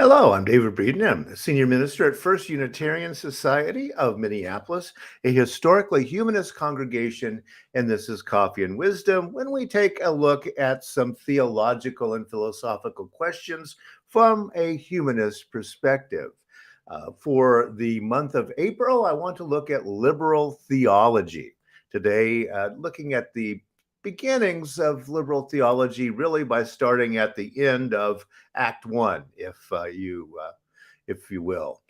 Hello, I'm David Breeden. I'm the Senior Minister at First Unitarian Society of Minneapolis, a historically humanist congregation, and this is Coffee and Wisdom when we take a look at some theological and philosophical questions from a humanist perspective. For the month of April, I want to look at liberal theology. Today, looking at the beginnings of liberal theology, really by starting at the end of Act One, if you will.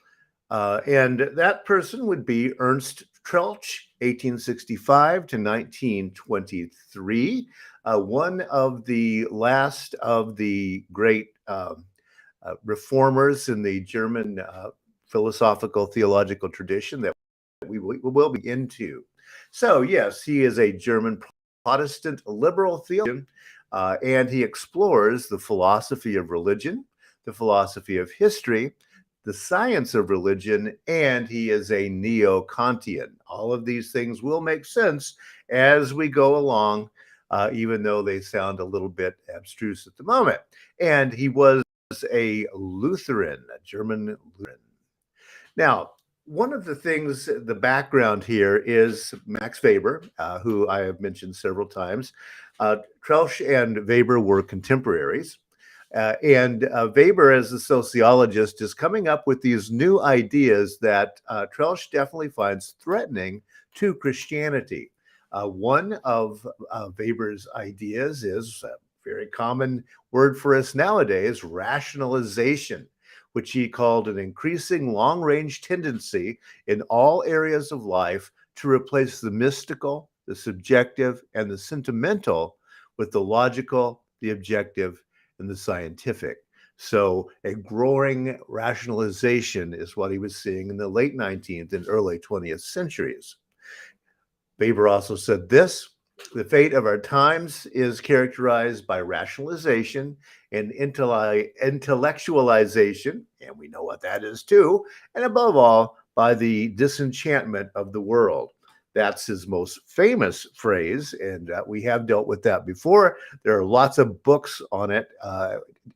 And that person would be Ernst Troeltsch, 1865 to 1923, one of the last of the great reformers in the German philosophical theological tradition that we will be into. So, yes, he is a German Protestant liberal theologian, and he explores the philosophy of religion, the philosophy of history, the science of religion, and he is a neo-Kantian. All of these things will make sense as we go along, even though they sound a little bit abstruse at the moment. And he was a Lutheran, a German Lutheran. Now, one of the things, the background here is Max Weber, who I have mentioned several times. Troeltsch and Weber were contemporaries. And Weber, as a sociologist, is coming up with these new ideas that Troeltsch definitely finds threatening to Christianity. One of Weber's ideas is a very common word for us nowadays, rationalization, which he called an increasing long-range tendency in all areas of life to replace the mystical, the subjective, and the sentimental with the logical, the objective, and the scientific. So a growing rationalization is what he was seeing in the late 19th and early 20th centuries. Weber also said this: the fate of our times is characterized by rationalization and intellectualization, and we know what that is too, and above all, by the disenchantment of the world. That's his most famous phrase, and we have dealt with that before. There are lots of books on it.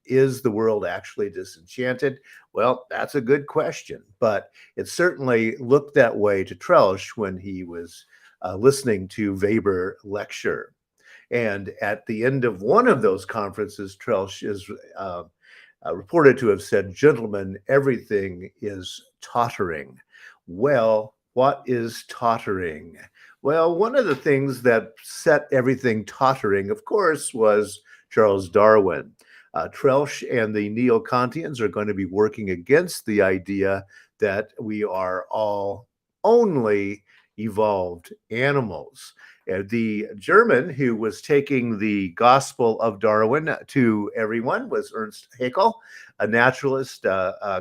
Is the world actually disenchanted? Well, that's a good question, but it certainly looked that way to Troeltsch when he was listening to Weber lecture. And at the end of one of those conferences, Troeltsch is reported to have said, "Gentlemen, everything is tottering." Well, what is tottering? Well, one of the things that set everything tottering, of course, was Charles Darwin. Troeltsch and the neo-Kantians are going to be working against the idea that we are all only evolved animals. The German who was taking the gospel of Darwin to everyone was Ernst Haeckel, a naturalist,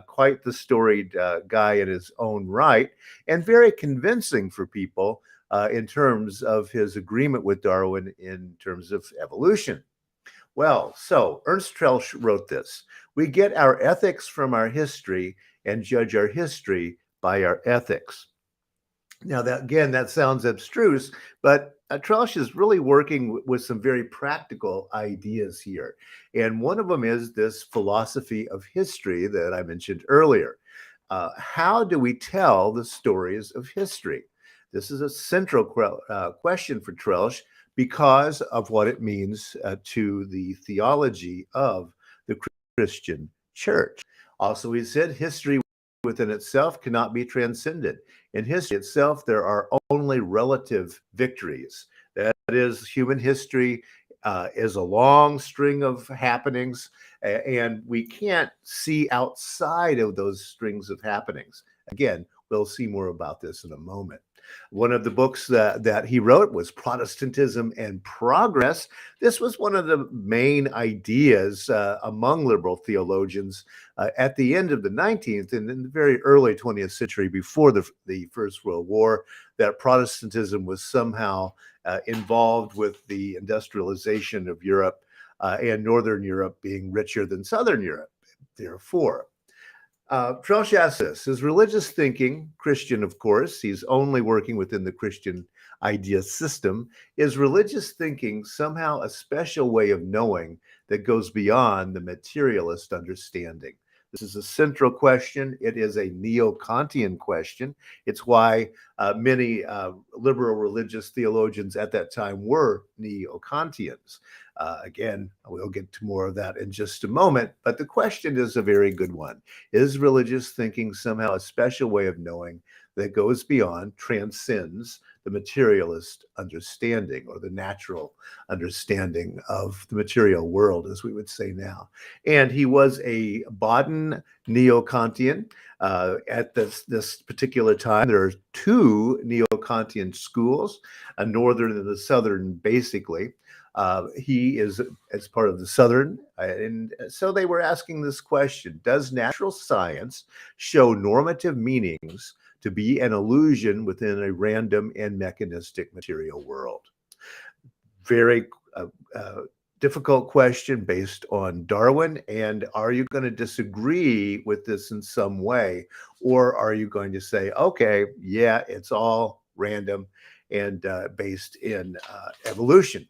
quite the storied guy in his own right, and very convincing for people in terms of his agreement with Darwin in terms of evolution. Well, so Ernst Troeltsch wrote this: we get our ethics from our history and judge our history by our ethics. Now, that again, that sounds abstruse, but Troeltsch is really working with some very practical ideas here. And one of them is this philosophy of history that I mentioned earlier. How do we tell the stories of history? This is a central question for Troeltsch because of what it means to the theology of the Christian church. Also, he said history within itself cannot be transcended. In history itself, there are only relative victories. That is, human history is a long string of happenings, and we can't see outside of those strings of happenings. Again, we'll see more about this in a moment. One of the books that he wrote was Protestantism and Progress. This was one of the main ideas among liberal theologians at the end of the 19th and in the very early 20th century, before the First World War, that Protestantism was somehow involved with the industrialization of Europe and Northern Europe being richer than Southern Europe, therefore. Troeltsch asks this: is religious thinking, Christian, of course, he's only working within the Christian idea system, is religious thinking somehow a special way of knowing that goes beyond the materialist understanding? This is a central question. It is a neo-Kantian question. It's why many liberal religious theologians at that time were neo-Kantians. Again, we'll get to more of that in just a moment, but the question is a very good one. Is religious thinking somehow a special way of knowing that goes beyond, transcends the materialist understanding or the natural understanding of the material world, as we would say now? And he was a Baden neo-Kantian. At this particular time, there are two neo-Kantian schools, a northern and a southern, basically. He is as part of the Southern. And so they were asking this question: does natural science show normative meanings to be an illusion within a random and mechanistic material world? Very difficult question based on Darwin. And are you going to disagree with this in some way? Or are you going to say, okay, yeah, it's all random and based in evolution?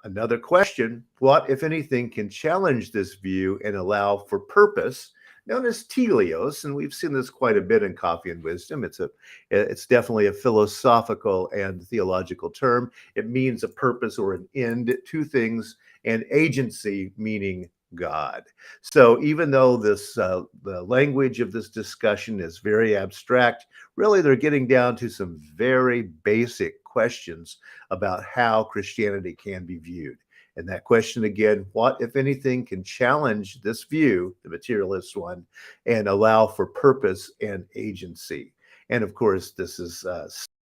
Another question: what, if anything, can challenge this view and allow for purpose, known as teleos? And we've seen this quite a bit in Coffee and Wisdom. It's definitely a philosophical and theological term. It means a purpose or an end to things, and agency meaning God. So even though the language of this discussion is very abstract, really they're getting down to some very basic questions about how Christianity can be viewed. And that question again: what, if anything, can challenge this view, the materialist one, and allow for purpose and agency? And of course, this is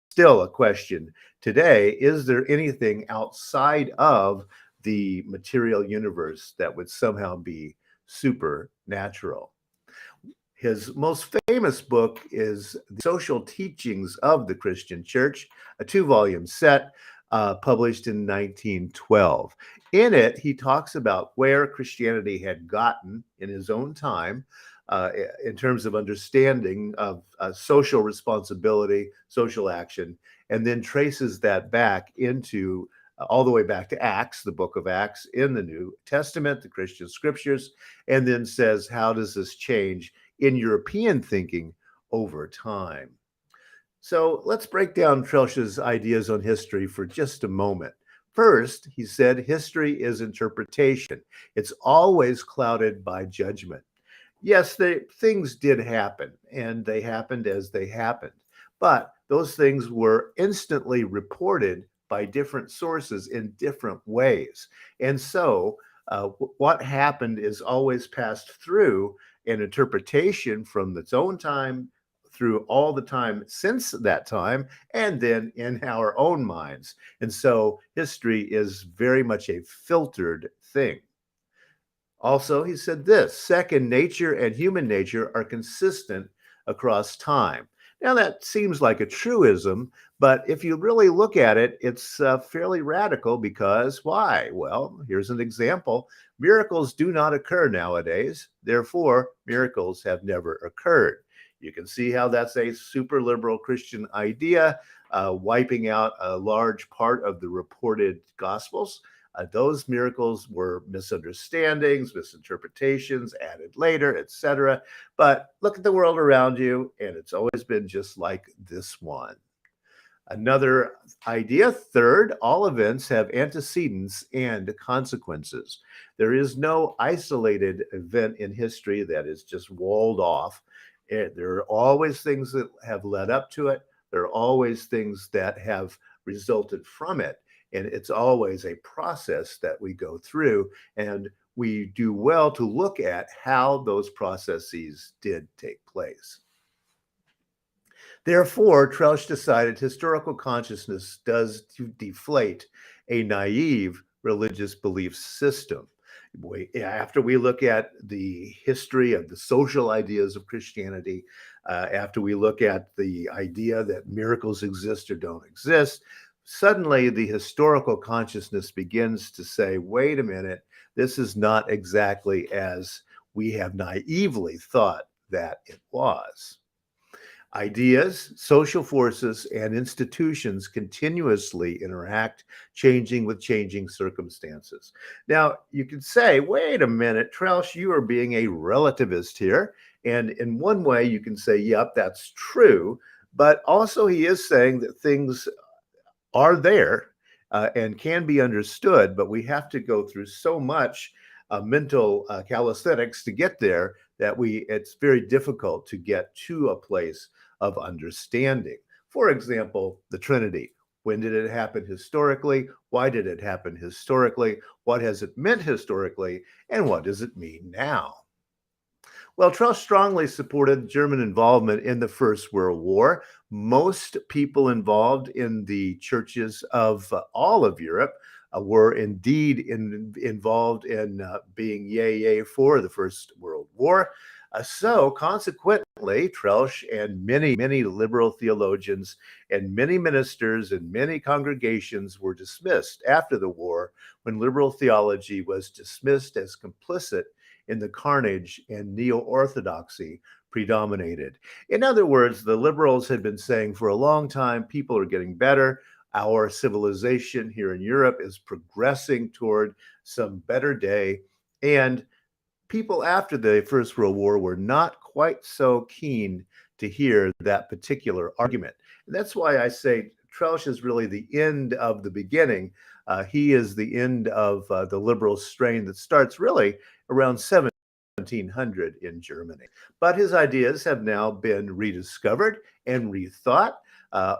still a question today. Is there anything outside of the material universe that would somehow be supernatural? His most famous book is The Social Teachings of the Christian Church, a two-volume set published in 1912. In it, he talks about where Christianity had gotten in his own time in terms of understanding of social responsibility, social action, and then traces that back into all the way back to Acts, the book of Acts in the New Testament, the Christian scriptures, and then says, how does this change in European thinking over time? So let's break down Trelsch's ideas on history for just a moment. First, he said history is interpretation. It's always clouded by judgment. Yes, things did happen, and they happened as they happened, but those things were instantly reported by different sources in different ways. And so what happened is always passed through an interpretation from its own time, through all the time since that time, and then in our own minds. And so history is very much a filtered thing. Also, he said this: second nature and human nature are consistent across time. Now, that seems like a truism, but if you really look at it, it's fairly radical. Because why? Well, here's an example. Miracles do not occur nowadays. Therefore, miracles have never occurred. You can see how that's a super liberal Christian idea, wiping out a large part of the reported Gospels. Those miracles were misunderstandings, misinterpretations, added later, etc. But look at the world around you, and it's always been just like this one. Another idea: third, all events have antecedents and consequences. There is no isolated event in history that is just walled off. There are always things that have led up to it. There are always things that have resulted from it. And it's always a process that we go through. And we do well to look at how those processes did take place. Therefore, Trelsch decided historical consciousness does deflate a naive religious belief system. After we look at the history of the social ideas of Christianity, after we look at the idea that miracles exist or don't exist, suddenly the historical consciousness begins to say, wait a minute, this is not exactly as we have naively thought that it was. Ideas, social forces, and institutions continuously interact, changing with changing circumstances. Now, you could say, wait a minute, Trelsh, you are being a relativist here. And in one way, you can say, yep, that's true. But also, he is saying that things are there and can be understood, but we have to go through so much mental calisthenics to get there that it's very difficult to get to a place of understanding. For example, the Trinity. When did it happen historically? Why did it happen historically? What has it meant historically? And what does it mean now? Well, Truss strongly supported German involvement in the First World War. Most people involved in the churches of all of Europe were indeed involved in being yay for the First World War. So, consequently, Trelsch and many liberal theologians and many ministers and many congregations were dismissed after the war when liberal theology was dismissed as complicit in the carnage and neo-orthodoxy predominated. In other words, the liberals had been saying for a long time, people are getting better. Our civilization here in Europe is progressing toward some better day. And people after the First World War were not quite so keen to hear that particular argument. And that's why I say Trelsch is really the end of the beginning. He is the end of the liberal strain that starts really around 1700 in Germany. But his ideas have now been rediscovered and rethought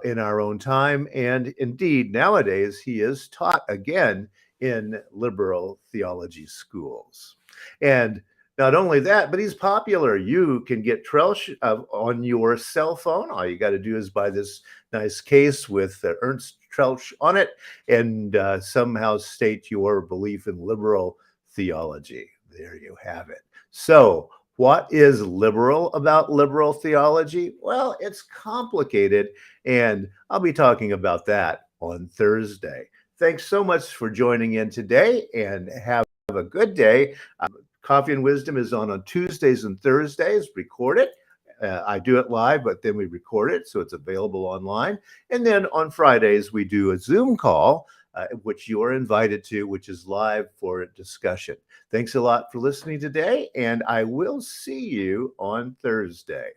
in our own time. And indeed, nowadays, he is taught again in liberal theology schools. And not only that, but he's popular. You can get Trelsch on your cell phone. All you got to do is buy this nice case with Ernst Trelsch on it and somehow state your belief in liberal theology. There you have it. So, what is liberal about liberal theology? Well, it's complicated, and I'll be talking about that on Thursday. Thanks so much for joining in today, and have a good day. Coffee and Wisdom is on Tuesdays and Thursdays, recorded. I do it live, but then we record it, so it's available online. And then on Fridays, we do a Zoom call, which you are invited to, which is live for discussion. Thanks a lot for listening today, and I will see you on Thursday.